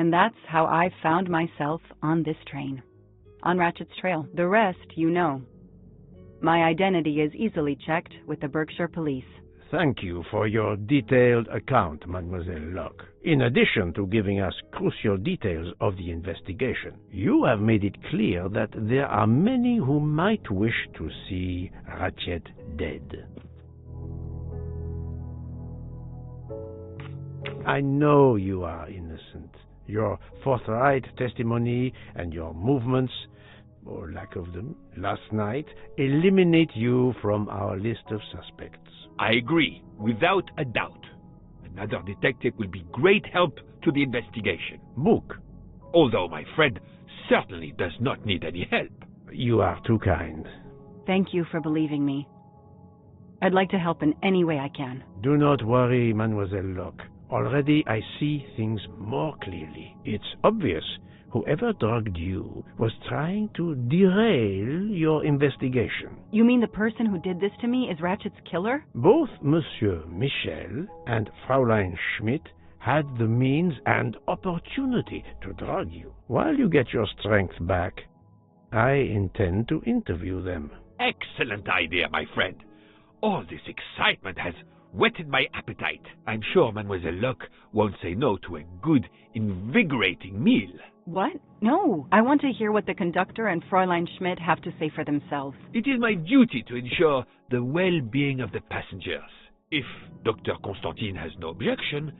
And that's how I found myself on this train. On Ratchet's trail. The rest you know. My identity is easily checked with the Berkshire Police. Thank you for your detailed account, Mademoiselle Locke. In addition to giving us crucial details of the investigation, you have made it clear that there are many who might wish to see Ratchet dead. I know you are innocent. Your forthright testimony and your movements, or lack of them, last night eliminate you from our list of suspects. I agree, without a doubt. Another detective will be great help to the investigation. Book. Although my friend certainly does not need any help. You are too kind. Thank you for believing me. I'd like to help in any way I can. Do not worry, Mademoiselle Locke. Already I see things more clearly. It's obvious whoever drugged you was trying to derail your investigation. You mean the person who did this to me is Ratchet's killer? Both Monsieur Michel and Fraulein Schmidt had the means and opportunity to drug you. While you get your strength back, I intend to interview them. Excellent idea, my friend. All this excitement has whetted my appetite. I'm sure Mademoiselle Locke won't say no to a good, invigorating meal. What? No. I want to hear what the conductor and Fräulein Schmidt have to say for themselves. It is my duty to ensure the well-being of the passengers. If Dr. Constantine has no objection,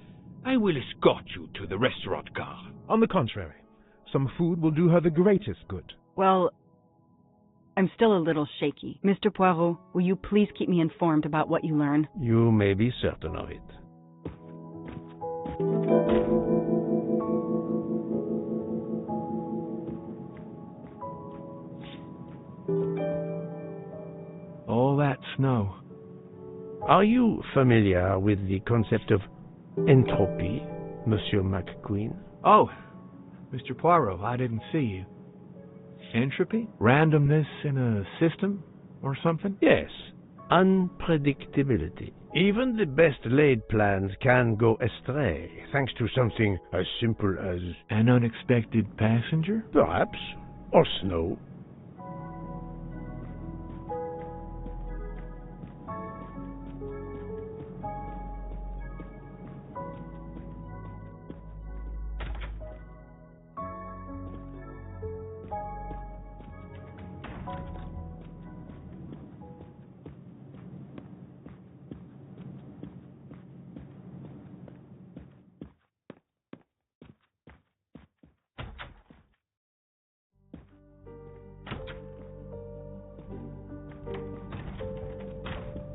I will escort you to the restaurant car. On the contrary, some food will do her the greatest good. Well, I'm still a little shaky. Mr. Poirot, will you please keep me informed about what you learn? You may be certain of it. All that snow. Are you familiar with the concept of entropy, Monsieur McQueen? Oh, Mr. Poirot, I didn't see you. Entropy? Randomness in a system or something? Yes, unpredictability. Even the best laid plans can go astray, thanks to something as simple as... An unexpected passenger? Perhaps, or snow.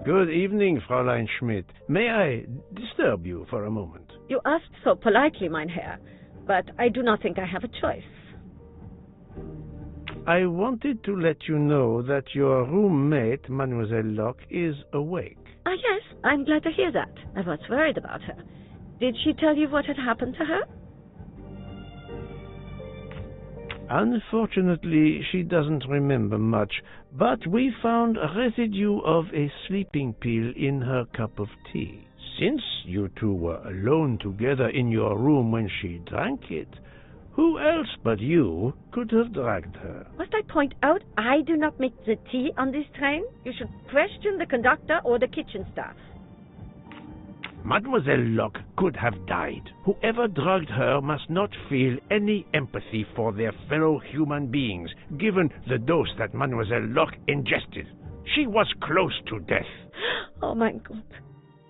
Good evening, Fräulein Schmidt. May I disturb you for a moment? You asked so politely, mein Herr, but I do not think I have a choice. I wanted to let you know that your roommate, Mademoiselle Locke, is awake. Ah, yes, I'm glad to hear that. I was worried about her. Did she tell you what had happened to her? Unfortunately, she doesn't remember much, but we found a residue of a sleeping pill in her cup of tea. Since you two were alone together in your room when she drank it, who else but you could have drugged her? Must I point out I do not make the tea on this train? You should question the conductor or the kitchen staff. Mademoiselle Locke could have died. Whoever drugged her must not feel any empathy for their fellow human beings, given the dose that Mademoiselle Locke ingested. She was close to death. Oh, my God.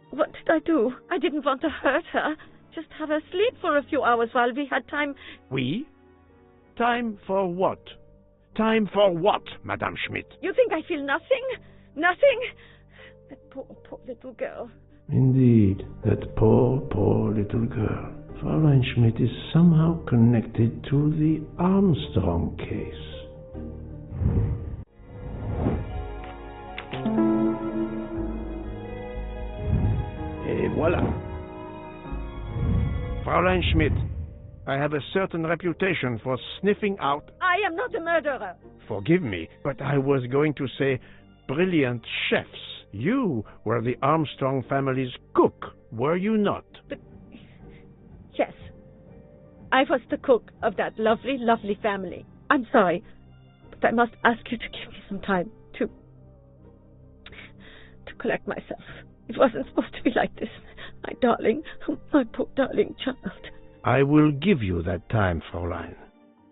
What did I do? I didn't want to hurt her. Just have her sleep for a few hours while we had time. We? Time for what? Time for what, Madame Schmidt? You think I feel nothing? Nothing? That poor little girl. Indeed, that poor little girl. Fraulein Schmidt is somehow connected to the Armstrong case. Et voilà. Fraulein Schmidt, I have a certain reputation for sniffing out... I am not a murderer. Forgive me, but I was going to say brilliant chefs. You were the Armstrong family's cook, were you not? But... yes. I was the cook of that lovely, lovely family. I'm sorry, but I must ask you to give me some time to collect myself. It wasn't supposed to be like this. My darling, my poor darling child. I will give you that time, Fräulein.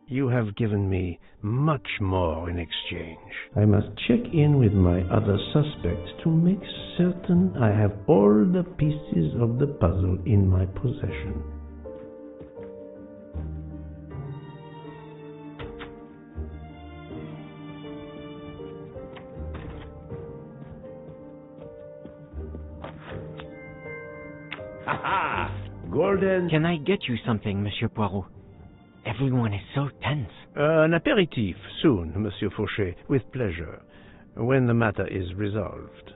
You have given me much more in exchange. I must check in with my other suspects to make certain I have all the pieces of the puzzle in my possession. Ha-ha! Golden... Can I get you something, Monsieur Poirot? Everyone is so tense. An aperitif soon, Monsieur Fauchet, with pleasure, when the matter is resolved.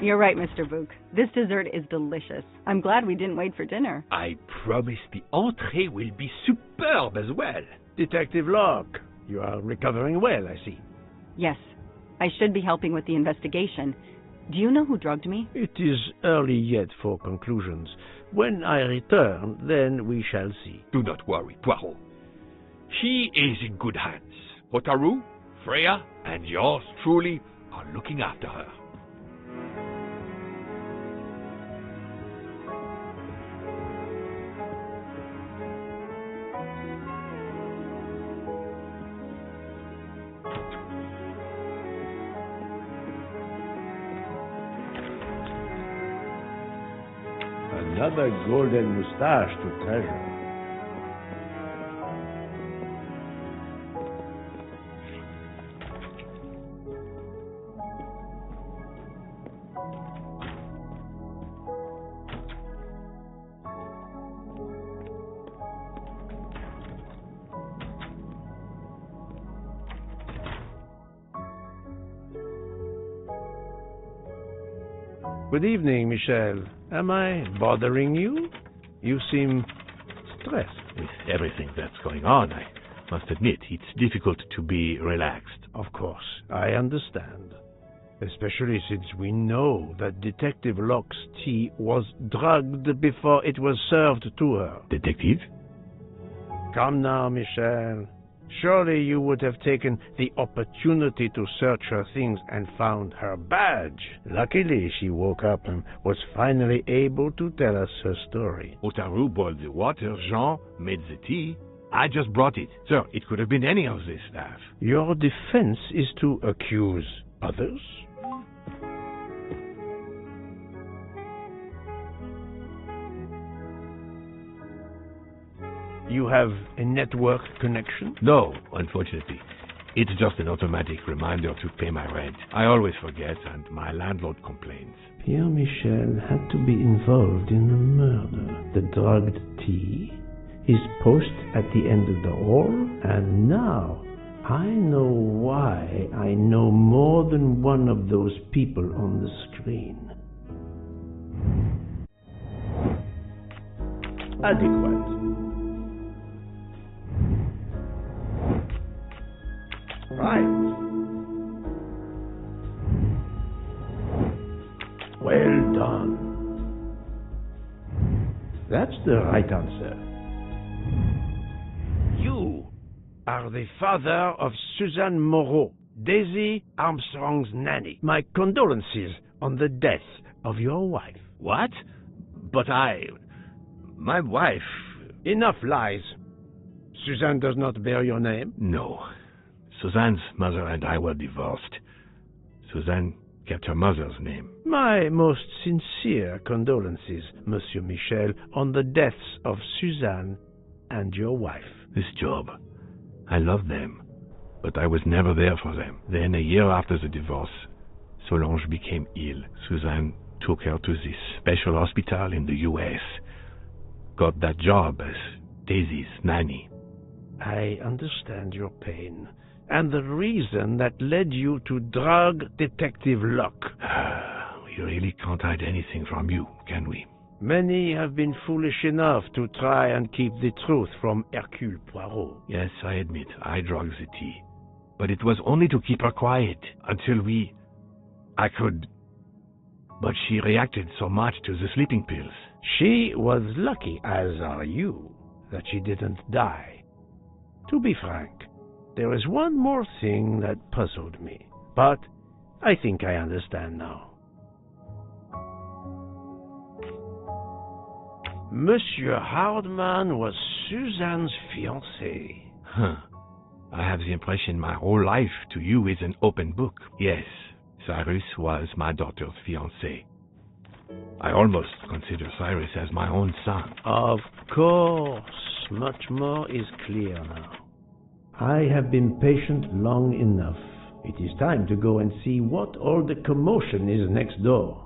You're right, Mr. Book. This dessert is delicious. I'm glad we didn't wait for dinner. I promise the entrée will be superb as well. Detective Locke, you are recovering well, I see. Yes, I should be helping with the investigation. Do you know who drugged me? It is early yet for conclusions. When I return, then we shall see. Do not worry, Poirot. She is in good hands. Potarou, Freya, and yours truly are looking after her. Another golden moustache to treasure. Good evening, Michel. Am I bothering you? You seem stressed. With everything that's going on, I must admit, it's difficult to be relaxed. Of course, I understand. Especially since we know that Detective Locke's tea was drugged before it was served to her. Detective? Come now, Michel. Surely you would have taken the opportunity to search her things and found her badge. Luckily, she woke up and was finally able to tell us her story. Potarou boiled the water, Jean made the tea. I just brought it. Sir, it could have been any of the staff. Your defense is to accuse others? You have a network connection? No, unfortunately. It's just an automatic reminder to pay my rent. I always forget, and my landlord complains. Pierre Michel had to be involved in the murder. The drugged tea, his post at the end of the hall, and now I know why I know more than one of those people on the screen. Adequate. Right. Well done. That's the right answer. You are the father of Suzanne Moreau, Daisy Armstrong's nanny. My condolences on the death of your wife. What? But my wife... Enough lies. Suzanne does not bear your name? No. Suzanne's mother and I were divorced. Suzanne kept her mother's name. My most sincere condolences, Monsieur Michel, on the deaths of Suzanne and your wife. This job, I loved them, but I was never there for them. Then, a year after the divorce, Solange became ill. Suzanne took her to this special hospital in the U.S., got that job as Daisy's nanny. I understand your pain, and the reason that led you to drug Detective Locke. We really can't hide anything from you, can we? Many have been foolish enough to try and keep the truth from Hercule Poirot. Yes, I admit, I drugged the tea. But it was only to keep her quiet until I could... But she reacted so much to the sleeping pills. She was lucky, as are you, that she didn't die. To be frank, there is one more thing that puzzled me, but I think I understand now. Monsieur Hardman was Suzanne's fiancé. Huh. I have the impression my whole life to you is an open book. Yes, Cyrus was my daughter's fiancé. I almost consider Cyrus as my own son. Of course, much more is clear now. I have been patient long enough. It is time to go and see what all the commotion is next door.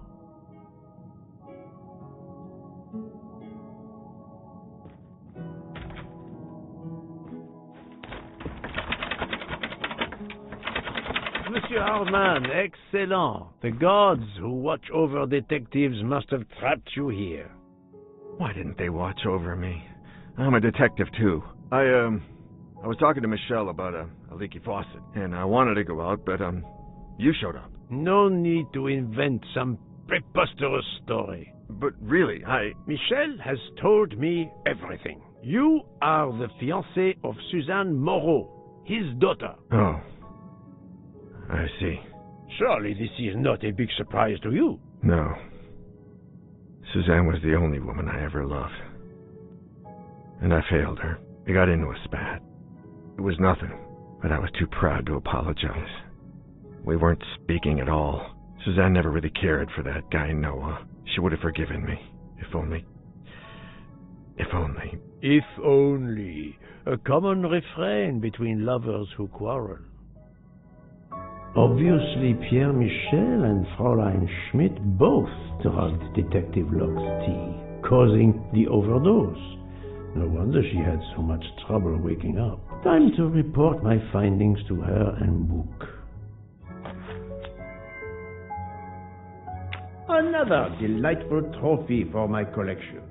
Monsieur Hardman, excellent. The gods who watch over detectives must have trapped you here. Why didn't they watch over me? I'm a detective, too. I was talking to Michelle about a leaky faucet, and I wanted to go out, but, you showed up. No need to invent some preposterous story. But really, Michel has told me everything. You are the fiancé of Suzanne Moreau, his daughter. Oh. I see. Surely this is not a big surprise to you. No. Suzanne was the only woman I ever loved. And I failed her. We got into a spat. It was nothing, but I was too proud to apologize. We weren't speaking at all. Suzanne never really cared for that guy Noah. She would have forgiven me. If only. If only. If only. A common refrain between lovers who quarrel. Obviously, Pierre Michel and Fräulein Schmidt both drugged Detective Locke's tea, causing the overdose. No wonder she had so much trouble waking up. Time to report my findings to her and Book. Another delightful trophy for my collection.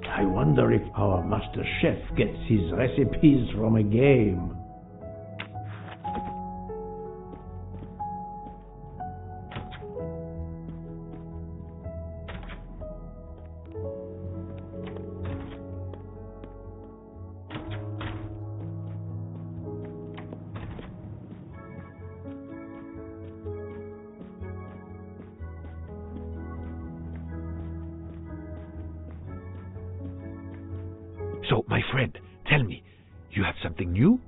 I wonder if our master chef gets his recipes from a game. So, my friend, tell me, you have something new?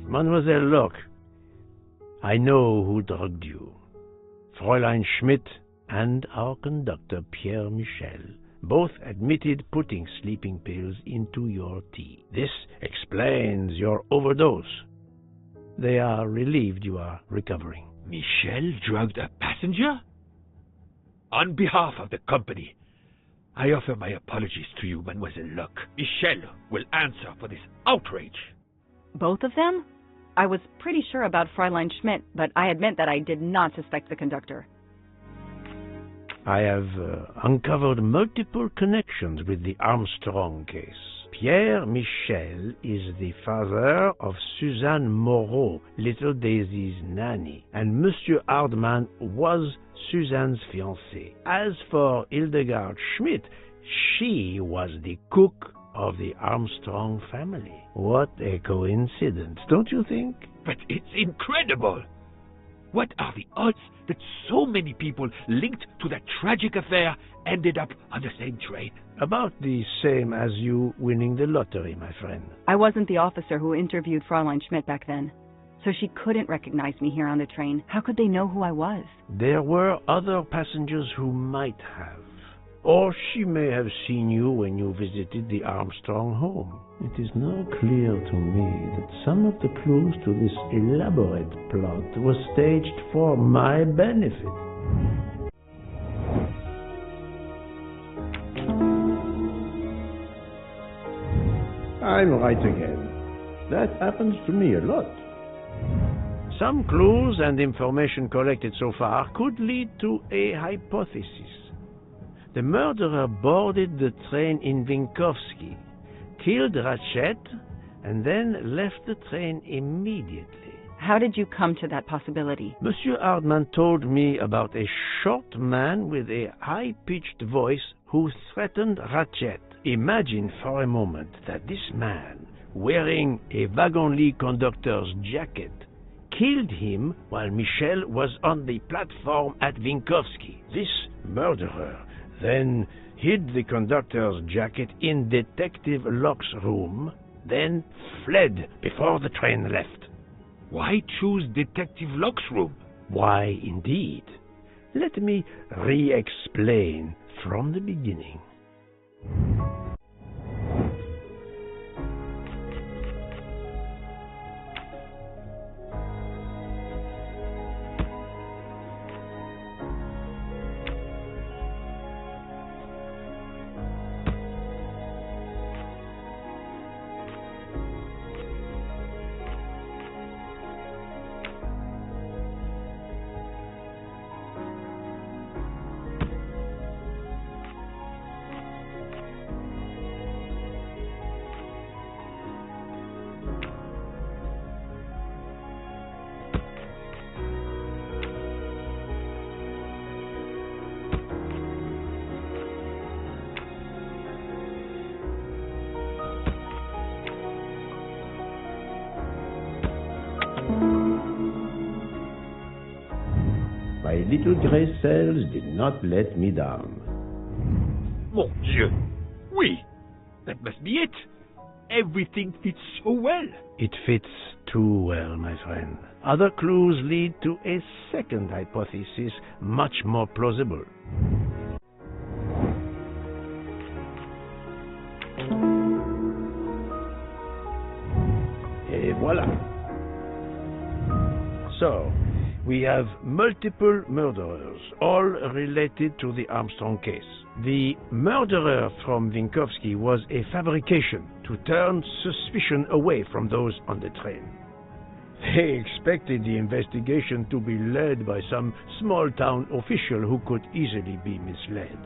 Mademoiselle Locke, I know who drugged you. Fräulein Schmidt and our conductor, Pierre Michel, both admitted putting sleeping pills into your tea. This explains your overdose. They are relieved you are recovering. Michel drugged a passenger? On behalf of the company, I offer my apologies to you, Mademoiselle Locke. Michel will answer for this outrage. Both of them? I was pretty sure about Fräulein Schmidt, but I admit that I did not suspect the conductor. I have uncovered multiple connections with the Armstrong case. Pierre Michel is the father of Suzanne Moreau, little Daisy's nanny, and Monsieur Hardman was Suzanne's fiancé. As for Hildegard Schmidt, she was the cook of the Armstrong family. What a coincidence, don't you think? But it's incredible! What are the odds that so many people linked to that tragic affair ended up on the same train? About the same as you winning the lottery, my friend. I wasn't the officer who interviewed Fräulein Schmidt back then, so she couldn't recognize me here on the train. How could they know who I was? There were other passengers who might have. Or she may have seen you when you visited the Armstrong home. It is now clear to me that some of the clues to this elaborate plot were staged for my benefit. I'm right again. That happens to me a lot. Some clues and information collected so far could lead to a hypothesis. The murderer boarded the train in Vinkovsky, killed Ratchet, and then left the train immediately. How did you come to that possibility? Monsieur Hardman told me about a short man with a high-pitched voice who threatened Ratchet. Imagine for a moment that this man, wearing a wagon-lit conductor's jacket, killed him while Michel was on the platform at Vinkovsky. This murderer then hid the conductor's jacket in Detective Locke's room, then fled before the train left. Why choose Detective Locke's room? Why, indeed. Let me re-explain from the beginning. My little gray cells did not let me down. Mon Dieu! Oui! That must be it! Everything fits so well! It fits too well, my friend. Other clues lead to a second hypothesis, much more plausible. Et voilà. So, we have multiple murderers, all related to the Armstrong case. The murderer from Vinkovsky was a fabrication to turn suspicion away from those on the train. They expected the investigation to be led by some small-town official who could easily be misled.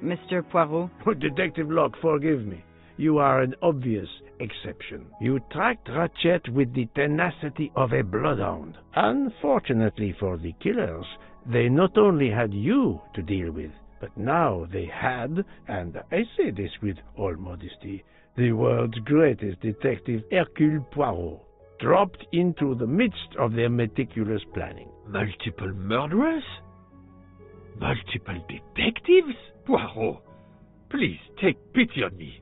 Mr. Poirot? Detective Locke, forgive me. You are an obvious exception. You tracked Ratchet with the tenacity of a bloodhound. Unfortunately for the killers, they not only had you to deal with, but now they had, and I say this with all modesty, the world's greatest detective, Hercule Poirot, dropped into the midst of their meticulous planning. Multiple murderers? Multiple detectives? Poirot, please take pity on me.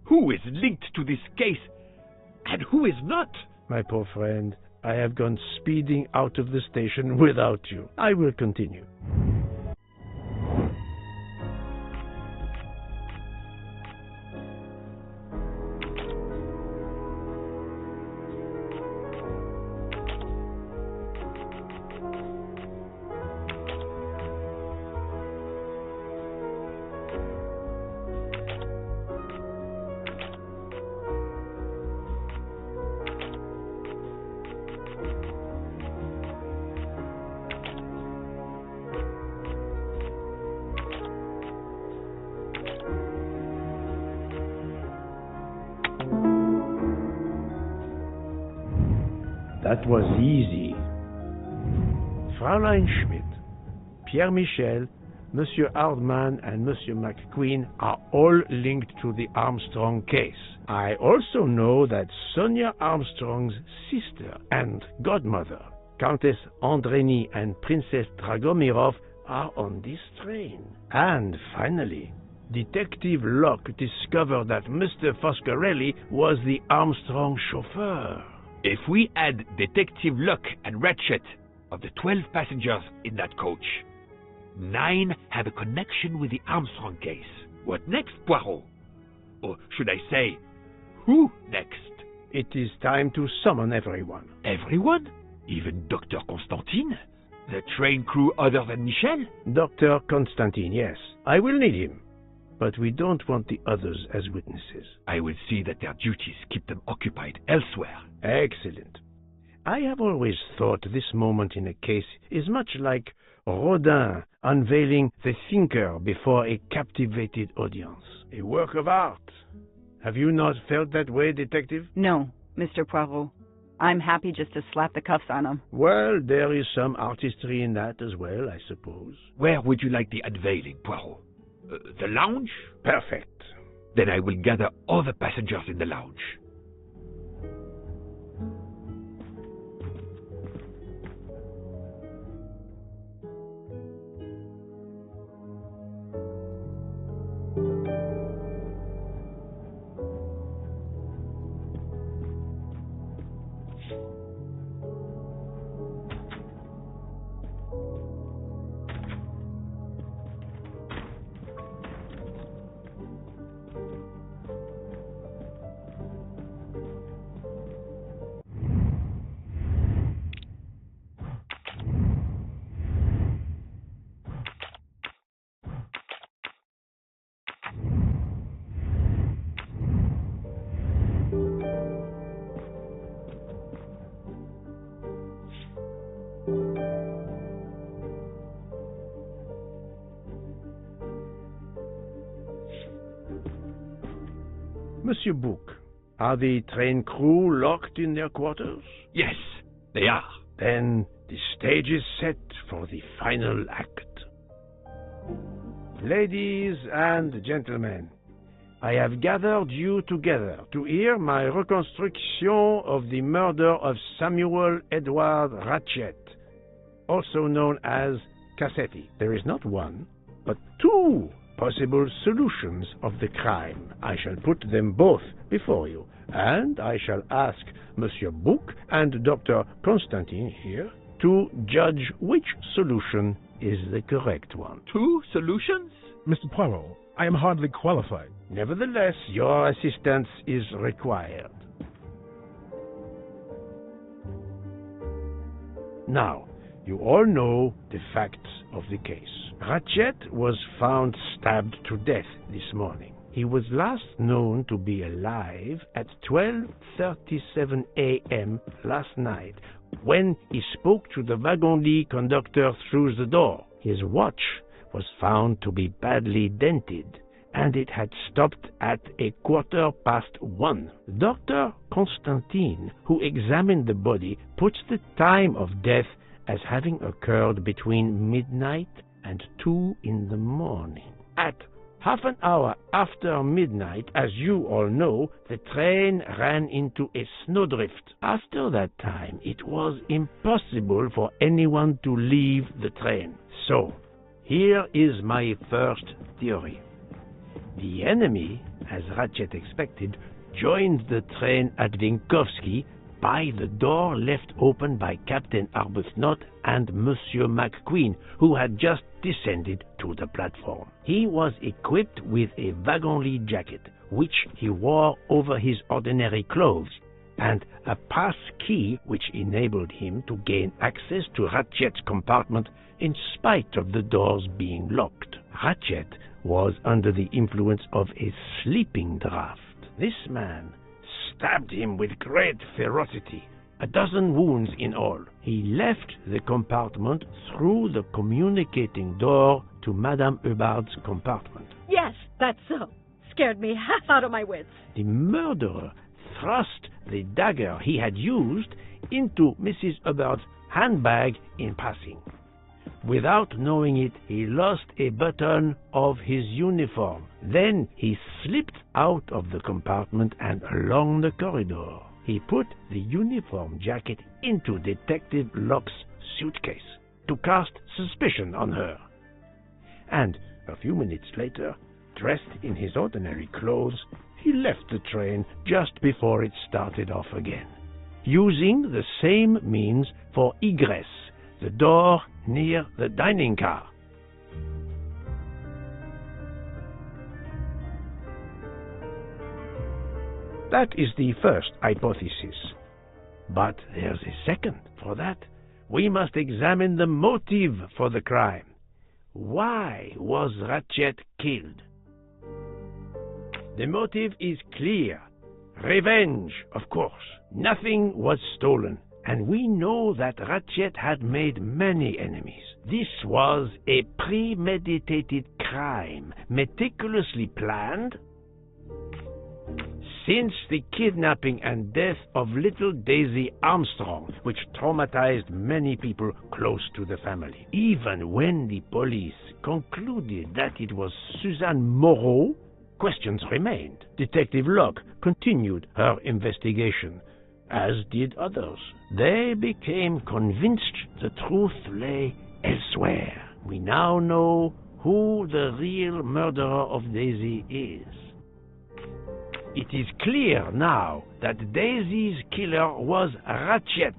Who is linked to this case, and who is not? My poor friend, I have gone speeding out of the station without you. I will continue. That was easy. Fräulein Schmidt, Pierre Michel, Monsieur Hardman, and Monsieur McQueen are all linked to the Armstrong case. I also know that Sonia Armstrong's sister and godmother, Countess Andreni and Princess Dragomirov, are on this train. And finally, Detective Locke discovered that Mr. Foscarelli was the Armstrong chauffeur. If we add Detective Locke and Ratchet, of the 12 passengers in that coach, 9 have a connection with the Armstrong case. What next, Poirot? Or should I say, who next? It is time to summon everyone. Everyone? Even Dr. Constantine? The train crew other than Michel? Dr. Constantine, yes. I will need him. But we don't want the others as witnesses. I will see that their duties keep them occupied elsewhere. Excellent. I have always thought this moment in a case is much like Rodin unveiling the thinker before a captivated audience. A work of art. Have you not felt that way, Detective? No, Mr. Poirot. I'm happy just to slap the cuffs on him. Well, there is some artistry in that as well, I suppose. Where would you like the unveiling, Poirot? The lounge? Perfect. Then I will gather all the passengers in the lounge. Monsieur Bouc, are the train crew locked in their quarters? Yes, they are. Then the stage is set for the final act. Ladies and gentlemen, I have gathered you together to hear my reconstruction of the murder of Samuel Edward Ratchet, also known as Cassetti. There is not one, but two possible solutions of the crime. I shall put them both before you, and I shall ask Monsieur Bouc and Dr. Constantine here to judge which solution is the correct one. 2 solutions? Mr. Poirot, I am hardly qualified. Nevertheless, your assistance is required. Now, you all know the facts of the case. Ratchet was found stabbed to death this morning. He was last known to be alive at 12:37 a.m. last night, when he spoke to the wagon-lit conductor through the door. His watch was found to be badly dented, and it had stopped at 1:15. Dr. Constantine, who examined the body, puts the time of death as having occurred between midnight and 2 in the morning. At half an hour after midnight, as you all know, the train ran into a snowdrift. After that time, it was impossible for anyone to leave the train. So, here is my first theory. The enemy, as Ratchet expected, joined the train at Vinkovsky by the door left open by Captain Arbuthnot and Monsieur McQueen, who had just descended to the platform. He was equipped with a wagon-lit jacket, which he wore over his ordinary clothes, and a pass key which enabled him to gain access to Ratchet's compartment in spite of the doors being locked. Ratchet was under the influence of a sleeping draught. This man stabbed him with great ferocity, 12 wounds in all. He left the compartment through the communicating door to Madame Hubbard's compartment. Yes, that's so. Scared me half out of my wits. The murderer thrust the dagger he had used into Mrs. Hubbard's handbag in passing. Without knowing it, he lost a button of his uniform. Then he slipped out of the compartment and along the corridor. He put the uniform jacket into Detective Locke's suitcase to cast suspicion on her. And a few minutes later, dressed in his ordinary clothes, he left the train just before it started off again, using the same means for egress, the door near the dining car. That is the first hypothesis. But there's a second. For that, we must examine the motive for the crime. Why was Ratchet killed? The motive is clear. Revenge, of course. Nothing was stolen. And we know that Ratchet had made many enemies. This was a premeditated crime, meticulously planned. Since the kidnapping and death of little Daisy Armstrong, which traumatized many people close to the family. Even when the police concluded that it was Suzanne Moreau, questions remained. Detective Locke continued her investigation, as did others. They became convinced the truth lay elsewhere. We now know who the real murderer of Daisy is. It is clear now that Daisy's killer was Ratchet,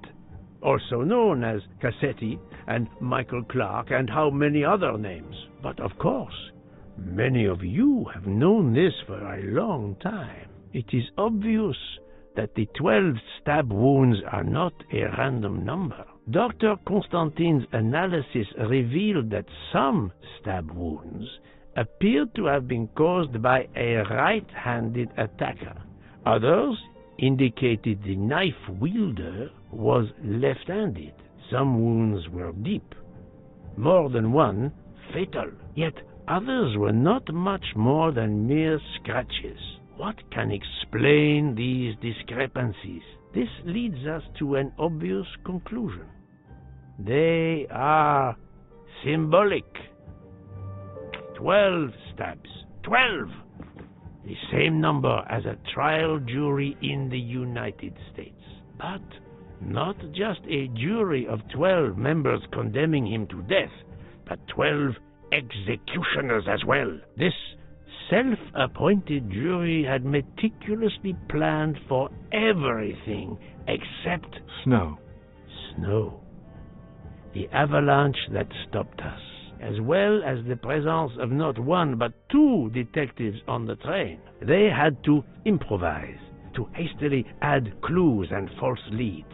also known as Cassetti and Michael Clark and how many other names. But of course, many of you have known this for a long time. It is obvious that the 12 stab wounds are not a random number. Dr. Constantine's analysis revealed that some stab wounds appeared to have been caused by a right-handed attacker. Others indicated the knife wielder was left-handed. Some wounds were deep, more than one fatal, yet others were not much more than mere scratches. What can explain these discrepancies? This leads us to an obvious conclusion. They are symbolic. 12 stabs. 12! The same number as a trial jury in the United States. But not just a jury of 12 members condemning him to death, but 12 executioners as well. This self-appointed jury had meticulously planned for everything except Snow. Snow. The avalanche that stopped us, as well as the presence of not one but 2 detectives on the train. They had to improvise, to hastily add clues and false leads.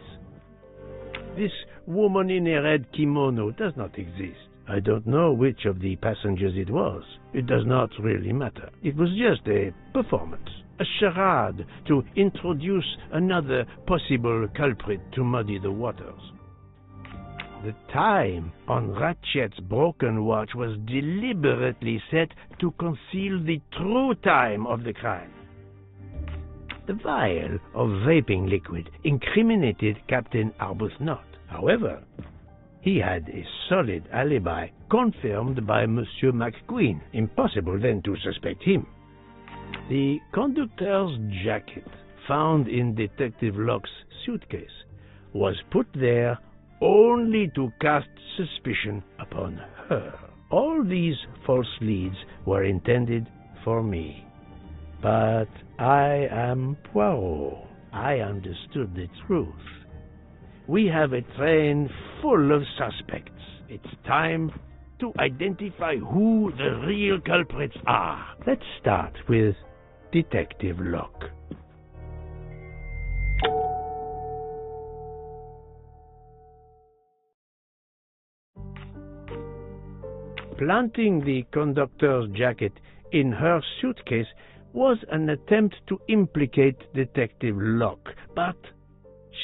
This woman in a red kimono does not exist. I don't know which of the passengers it was. It does not really matter. It was just a performance, a charade to introduce another possible culprit to muddy the waters. The time on Ratchet's broken watch was deliberately set to conceal the true time of the crime. The vial of vaping liquid incriminated Captain Arbuthnot. However, he had a solid alibi confirmed by Monsieur McQueen. Impossible then to suspect him. The conductor's jacket found in Detective Locke's suitcase was put there only to cast suspicion upon her. All these false leads were intended for me. But I am Poirot. I understood the truth. We have a train full of suspects. It's time to identify who the real culprits are. Let's start with Detective Locke. Planting the conductor's jacket in her suitcase was an attempt to implicate Detective Locke, but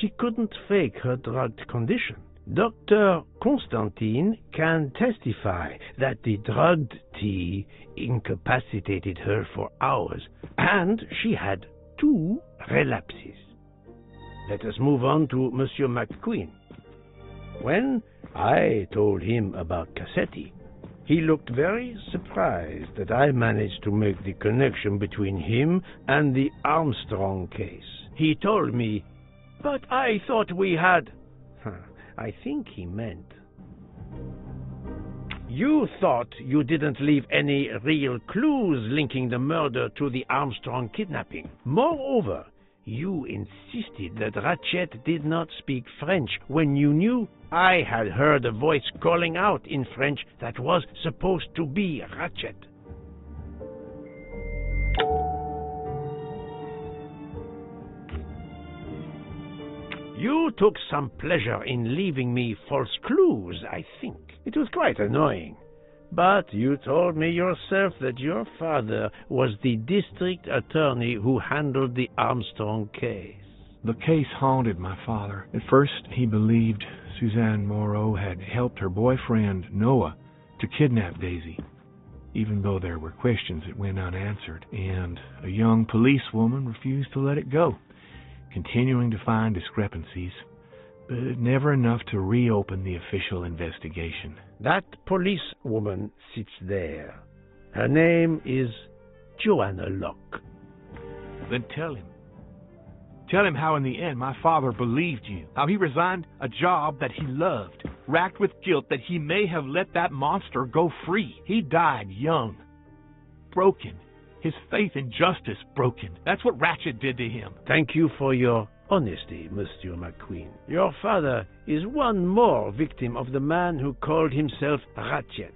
she couldn't fake her drugged condition. Dr. Constantine can testify that the drugged tea incapacitated her for hours, and she had 2 relapses. Let us move on to Monsieur McQueen. When I told him about Cassetti, he looked very surprised that I managed to make the connection between him and the Armstrong case. He told me, "But I thought we had..." I think he meant, "You thought you didn't leave any real clues linking the murder to the Armstrong kidnapping. Moreover, you insisted that Ratchet did not speak French when you knew I had heard a voice calling out in French that was supposed to be Ratchet." You took some pleasure in leaving me false clues, I think. It was quite annoying. But you told me yourself that your father was the district attorney who handled the Armstrong case. The case haunted my father. At first, he believed Suzanne Moreau had helped her boyfriend, Noah, to kidnap Daisy, even though there were questions that went unanswered, and a young policewoman refused to let it go, continuing to find discrepancies, but never enough to reopen the official investigation. That policewoman sits there. Her name is Joanna Locke. Then tell him. Tell him how in the end my father believed you, how he resigned a job that he loved, racked with guilt that he may have let that monster go free. He died young, broken, his faith in justice broken. That's what Ratchet did to him. Thank you for your honesty, Monsieur McQueen. Your father is one more victim of the man who called himself Ratchet.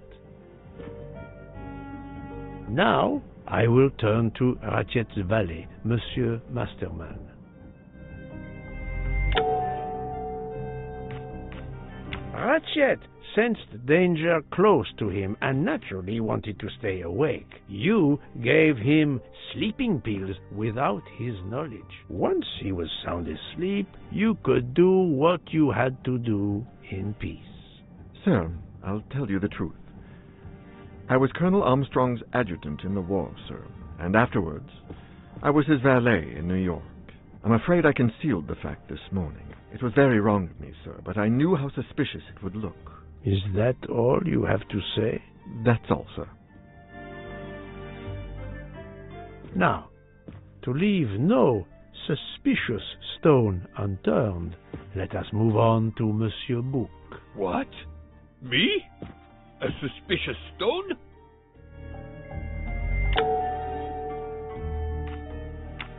Now, I will turn to Ratchet's valet, Monsieur Masterman. Ratchet sensed danger close to him and naturally wanted to stay awake. You gave him sleeping pills without his knowledge. Once he was sound asleep, you could do what you had to do in peace. Sir, I'll tell you the truth. I was Colonel Armstrong's adjutant in the war, sir, and afterwards, I was his valet in New York. I'm afraid I concealed the fact this morning. It was very wrong of me, sir, but I knew how suspicious it would look. Is that all you have to say? That's all, sir. Now, to leave no suspicious stone unturned, let us move on to Monsieur Book. What? Me? A suspicious stone?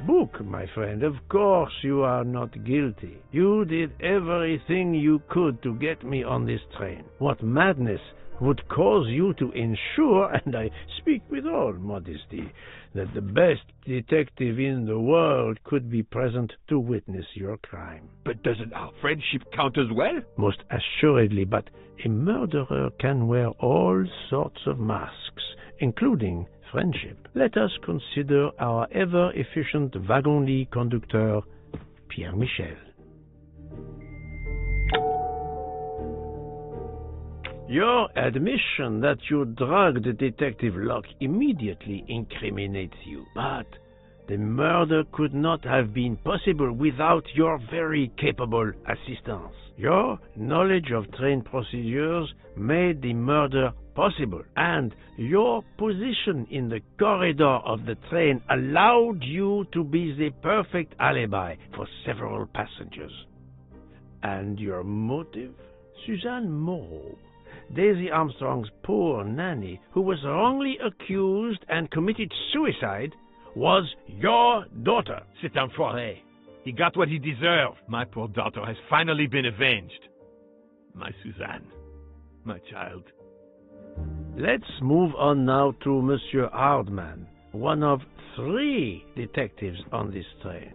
Book, my friend, of course you are not guilty. You did everything you could to get me on this train. What madness would cause you to ensure, and I speak with all modesty, that the best detective in the world could be present to witness your crime? But doesn't our friendship count as well? Most assuredly, but a murderer can wear all sorts of masks, including friendship. Let us consider our ever-efficient wagon-lit conductor, Pierre Michel. Your admission that you drugged Detective Locke immediately incriminates you, but the murder could not have been possible without your very capable assistance. Your knowledge of train procedures made the murder possible, and your position in the corridor of the train allowed you to be the perfect alibi for several passengers. And your motive? Suzanne Moreau, Daisy Armstrong's poor nanny, who was wrongly accused and committed suicide, was your daughter. C'est un foiré. He got what he deserved. My poor daughter has finally been avenged. My Suzanne. My child. Let's move on now to Monsieur Hardman, one of 3 detectives on this train.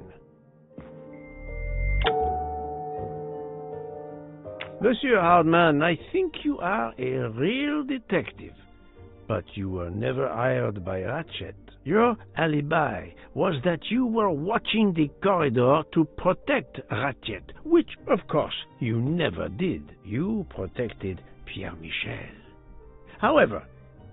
Monsieur Hardman, I think you are a real detective, but you were never hired by Ratchet. Your alibi was that you were watching the corridor to protect Ratchet, which, of course, you never did. You protected Pierre Michel. However,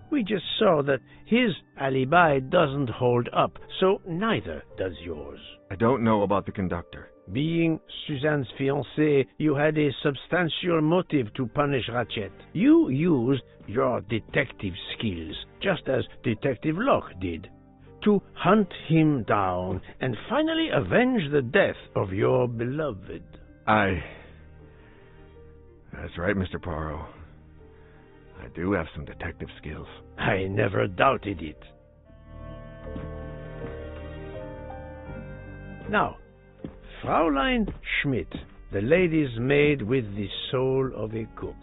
we just saw that his alibi doesn't hold up, so neither does yours. I don't know about the conductor. Being Suzanne's fiancé, you had a substantial motive to punish Ratchet. You used your detective skills, just as Detective Locke did, to hunt him down and finally avenge the death of your beloved. That's right, Mr. Poirot. I do have some detective skills. I never doubted it. Now, Fraulein Schmidt, the lady's maid with the soul of a cook.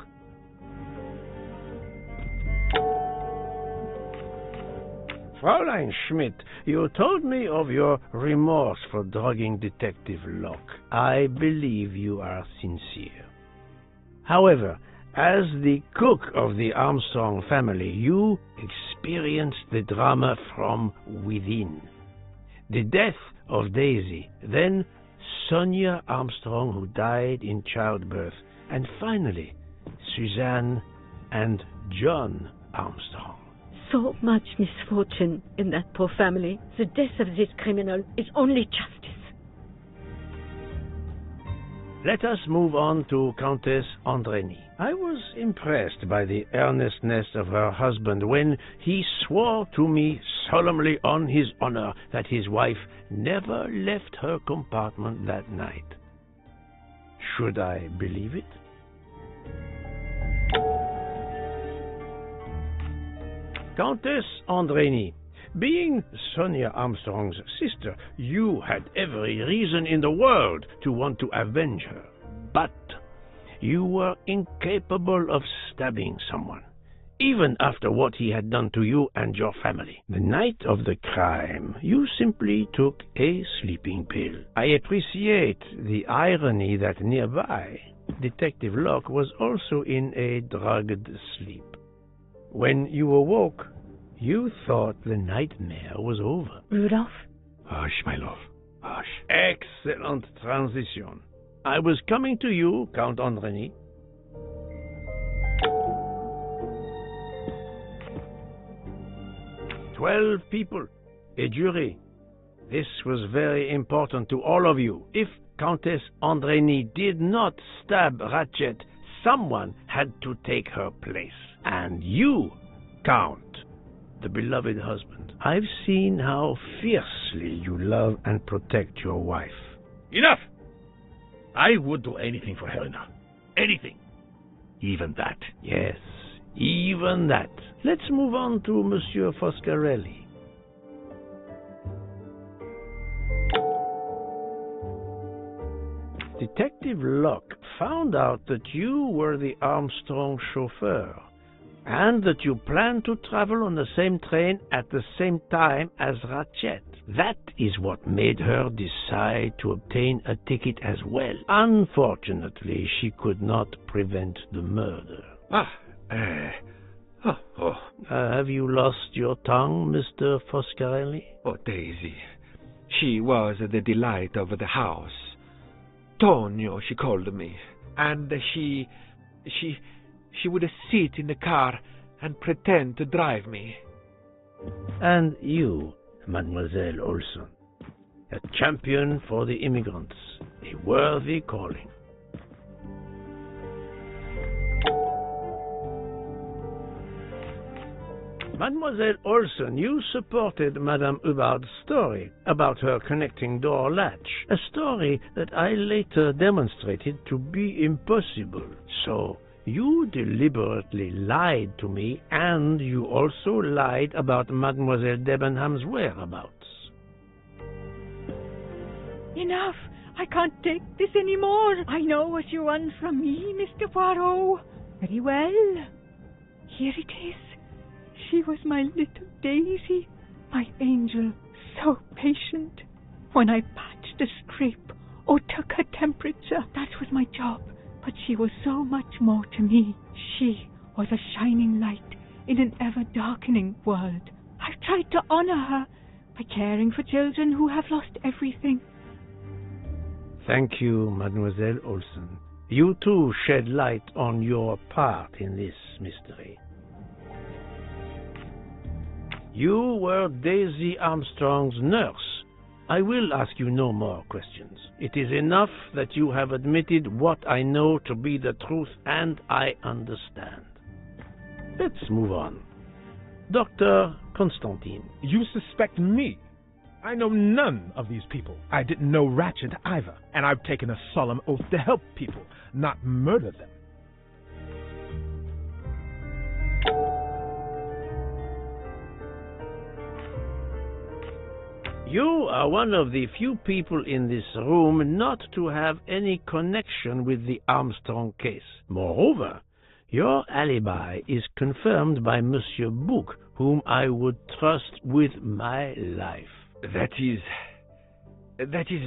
Fraulein Schmidt, you told me of your remorse for drugging Detective Locke. I believe you are sincere. However, as the cook of the Armstrong family, you experienced the drama from within. The death of Daisy, then Sonia Armstrong, who died in childbirth, and finally, Suzanne and John Armstrong. So much misfortune in that poor family. The death of this criminal is only justice. Let us move on to Countess Andreny. I was impressed by the earnestness of her husband when he swore to me solemnly on his honor that his wife never left her compartment that night. Should I believe it? Countess Andreny, being Sonia Armstrong's sister, you had every reason in the world to want to avenge her. But you were incapable of stabbing someone, even after what he had done to you and your family. The night of the crime, you simply took a sleeping pill. I appreciate the irony that nearby, Detective Locke was also in a drugged sleep. When you awoke, you thought the nightmare was over. Rudolph? Hush, my love. Hush. Excellent transition. I was coming to you, Count Andreny. "12 people, a jury. This was very important to all of you. If Countess Andreny did not stab Ratchet, someone had to take her place. And you, Count, the beloved husband. I've seen how fiercely you love and protect your wife." Enough! I would do anything for Helena. Anything. Even that. Yes, even that. Let's move on to Monsieur Foscarelli. Detective Locke found out that you were the Armstrong chauffeur, and that you planned to travel on the same train at the same time as Ratchet. That is what made her decide to obtain a ticket as well. Unfortunately, she could not prevent the murder. Have you lost your tongue, Mr. Foscarelli? Oh, Daisy. She was the delight of the house. Tonio, she called me. And she would sit in the car and pretend to drive me. And you, Mademoiselle Olson, a champion for the immigrants, a worthy calling. Mademoiselle Olson, you supported Madame Hubbard's story about her connecting door latch, a story that I later demonstrated to be impossible. So, you deliberately lied to me, and you also lied about Mademoiselle Debenham's whereabouts. Enough! I can't take this anymore. I know what you want from me, Mr. Poirot. Very well. Here it is. She was my little Daisy, my angel, so patient. When I patched a scrape or took her temperature, that was my job. But she was so much more to me. She was a shining light in an ever-darkening world. I've tried to honor her by caring for children who have lost everything. Thank you, Mademoiselle Olson. You too shed light on your part in this mystery. You were Daisy Armstrong's nurse. I will ask you no more questions. It is enough that you have admitted what I know to be the truth, and I understand. Let's move on. Dr. Constantine. You suspect me? I know none of these people. I didn't know Ratchet either, and I've taken a solemn oath to help people, not murder them. You are one of the few people in this room not to have any connection with the Armstrong case. Moreover, your alibi is confirmed by Monsieur Bouc, whom I would trust with my life. That is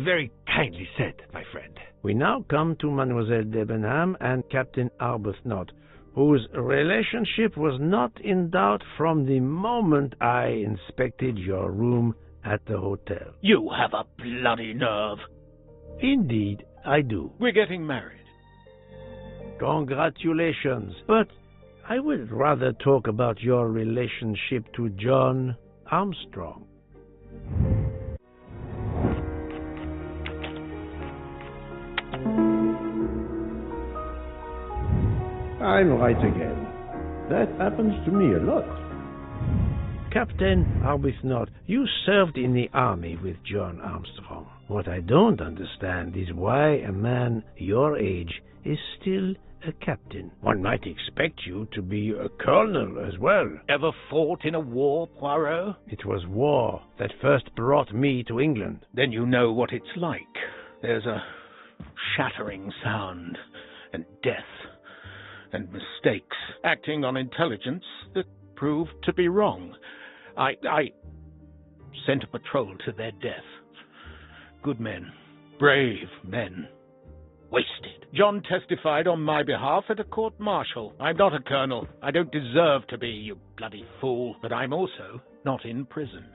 very kindly said, my friend. We now come to Mademoiselle Debenham and Captain Arbuthnot, whose relationship was not in doubt from the moment I inspected your room at the hotel. You have a bloody nerve. Indeed, I do. We're getting married. Congratulations. But I would rather talk about your relationship to John Armstrong. I'm right again. That happens to me a lot. Captain Arbuthnot, you served in the army with John Armstrong. What I don't understand is why a man your age is still a captain. One might expect you to be a colonel as well. Ever fought in a war, Poirot? It was war that first brought me to England. Then you know what it's like. There's a shattering sound, and death, and mistakes, acting on intelligence that proved to be wrong. I sent a patrol to their death. Good men, brave men, wasted. John testified on my behalf at a court-martial. I'm not a colonel. I don't deserve to be, you bloody fool. But I'm also not in prison.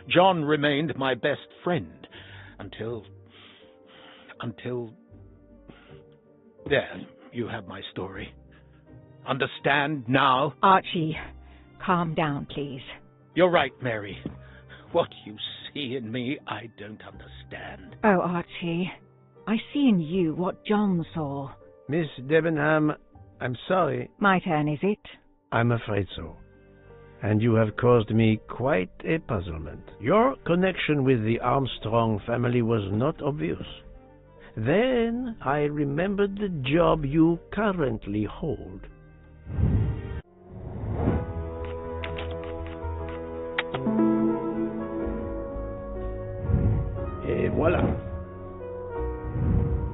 John remained my best friend until... There, you have my story. Understand now? Archie, calm down, please. You're right, Mary. What you see in me, I don't understand. Oh, Archie, I see in you what John saw. Miss Debenham, I'm sorry. My turn, is it? I'm afraid so. And you have caused me quite a puzzlement. Your connection with the Armstrong family was not obvious. Then I remembered the job you currently hold. Et voilà.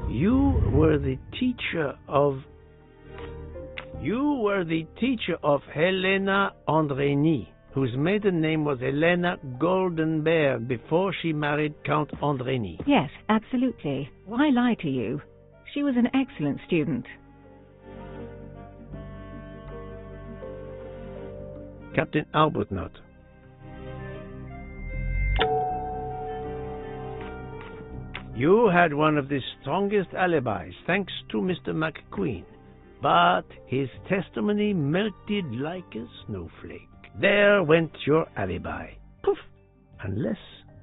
You were the teacher of Helena Andrény, whose maiden name was Helena Goldenberg before she married Count Andrény. Yes, absolutely. Why lie to you? She was an excellent student. Captain Arbuthnot. You had one of the strongest alibis, thanks to Mr. McQueen. But his testimony melted like a snowflake. There went your alibi. Poof! Unless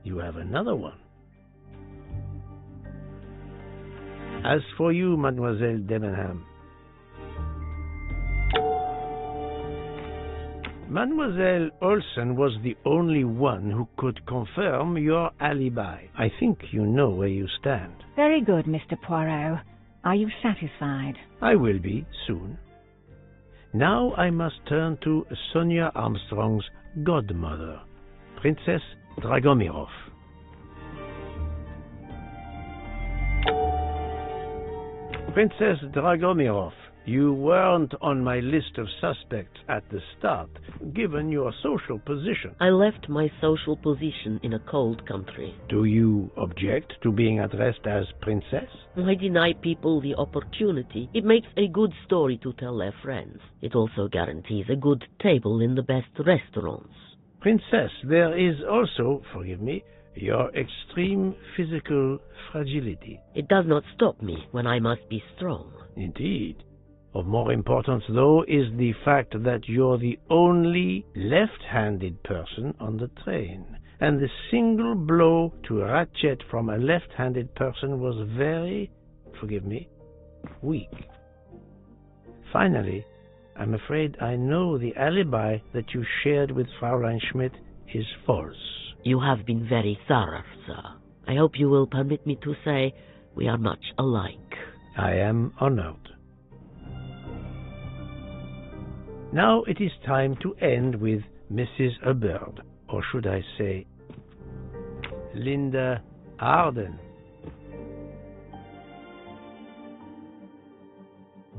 you have another one. As for you, Mademoiselle Debenham, Mademoiselle Olsen was the only one who could confirm your alibi. I think you know where you stand. Very good, Mr. Poirot. Are you satisfied? I will be, soon. Now I must turn to Sonia Armstrong's godmother, Princess Dragomirov. Princess Dragomirov, you weren't on my list of suspects at the start, given your social position. I left my social position in a cold country. Do you object to being addressed as Princess? I deny people the opportunity. It makes a good story to tell their friends. It also guarantees a good table in the best restaurants. Princess, there is also, forgive me, your extreme physical fragility. It does not stop me when I must be strong. Indeed. Of more importance, though, is the fact that you're the only left-handed person on the train, and the single blow to ratchet from a left-handed person was very, forgive me, weak. Finally, I'm afraid I know the alibi that you shared with Fraulein Schmidt is false. You have been very thorough, sir. I hope you will permit me to say we are much alike. I am honored. Now it is time to end with Mrs. Hubbard, or should I say, Linda Arden.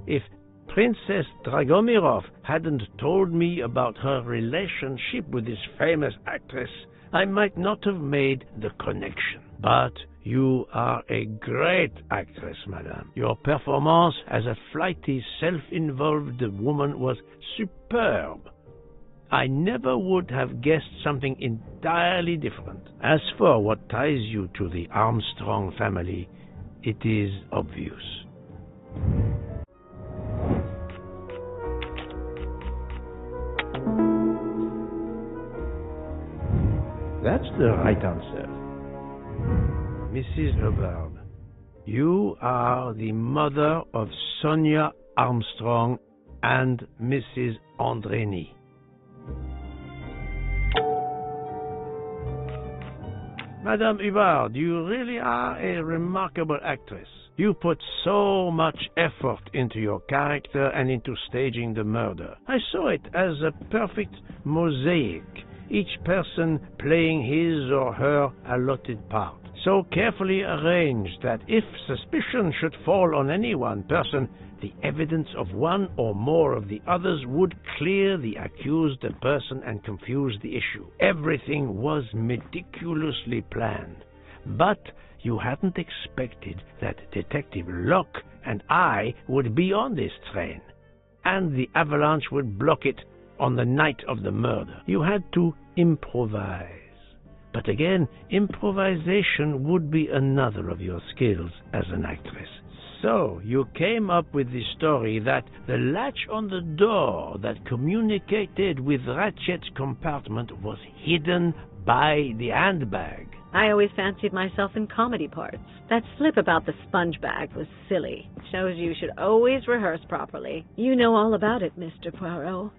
If Princess Dragomirov hadn't told me about her relationship with this famous actress, I might not have made the connection. But you are a great actress, madame. Your performance as a flighty, self-involved woman was superb. I never would have guessed something entirely different. As for what ties you to the Armstrong family, it is obvious. That's the right answer. Mrs. Hubbard, you are the mother of Sonia Armstrong and Mrs. Andreni. Madame Hubbard, you really are a remarkable actress. You put so much effort into your character and into staging the murder. I saw it as a perfect mosaic, each person playing his or her allotted part, so carefully arranged that if suspicion should fall on any one person, the evidence of one or more of the others would clear the accused person and confuse the issue. Everything was meticulously planned. But you hadn't expected that Detective Locke and I would be on this train, and the avalanche would block it on the night of the murder. You had to improvise. But again, improvisation would be another of your skills as an actress. So you came up with the story that the latch on the door that communicated with Ratchet's compartment was hidden by the handbag. I always fancied myself in comedy parts. That slip about the sponge bag was silly. Shows you should always rehearse properly. You know all about it, Mr. Poirot.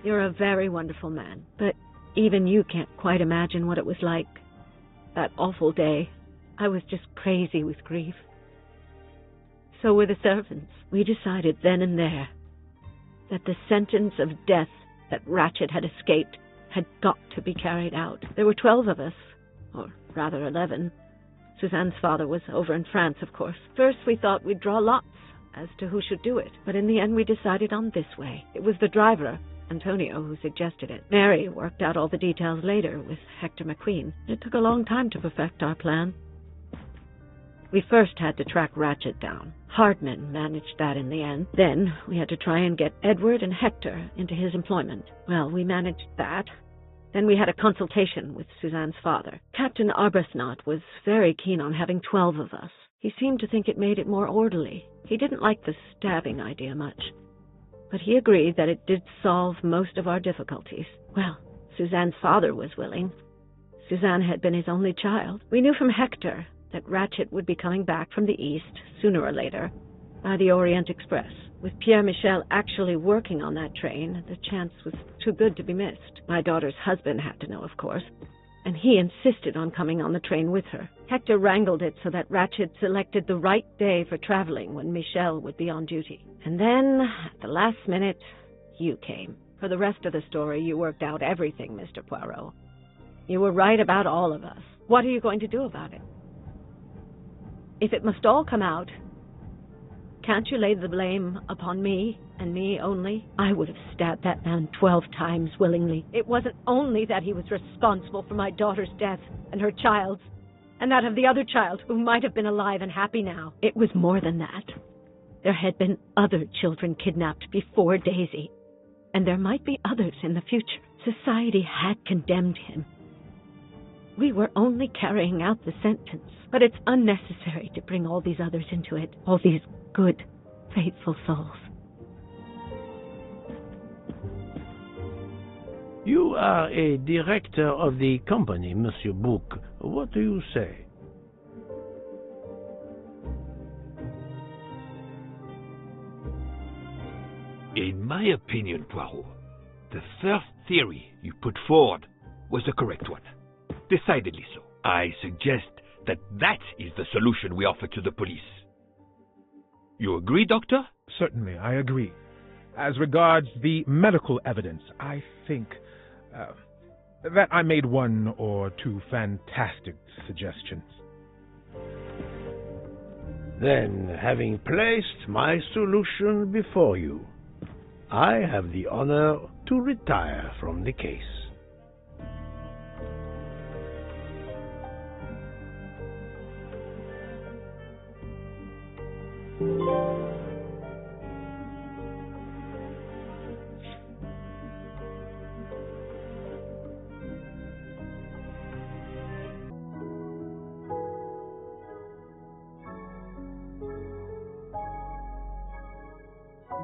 You're a very wonderful man, but even you can't quite imagine what it was like. That awful day, I was just crazy with grief. So were the servants. We decided then and there that the sentence of death that Ratchet had escaped had got to be carried out. There were 12 of us, or rather 11. Suzanne's father was over in France, of course. First we thought we'd draw lots as to who should do it, but in the end we decided on this way. It was the driver, Antonio, who suggested it. Mary worked out all the details later with Hector McQueen. It took a long time to perfect our plan. We first had to track Ratchet down. Hardman managed that in the end. Then we had to try and get Edward and Hector into his employment. Well, we managed that. Then we had a consultation with Suzanne's father. Captain Arbuthnot was very keen on having 12 of us. He seemed to think it made it more orderly. He didn't like the stabbing idea much, but he agreed that it did solve most of our difficulties. Well, Suzanne's father was willing. Suzanne had been his only child. We knew from Hector that Ratchet would be coming back from the east, sooner or later, by the Orient Express. With Pierre Michel actually working on that train, the chance was too good to be missed. My daughter's husband had to know, of course, and he insisted on coming on the train with her. Hector wrangled it so that Ratchet selected the right day for traveling when Michel would be on duty. And then, at the last minute, you came. For the rest of the story, you worked out everything, Mr. Poirot. You were right about all of us. What are you going to do about it? If it must all come out, can't you lay the blame upon me, and me only? I would have stabbed that man 12 times willingly. It wasn't only that he was responsible for my daughter's death, and her child's, and that of the other child, who might have been alive and happy now. It was more than that. There had been other children kidnapped before Daisy, and there might be others in the future. Society had condemned him. We were only carrying out the sentence, but it's unnecessary to bring all these others into it, all these good, faithful souls. You are a director of the company, Monsieur Bouc. What do you say? In my opinion, Poirot, the first theory you put forward was the correct one. Decidedly so. I suggest that is the solution we offer to the police. You agree, Doctor? Certainly, I agree. As regards the medical evidence, I think that I made one or two fantastic suggestions. Then, having placed my solution before you, I have the honor to retire from the case.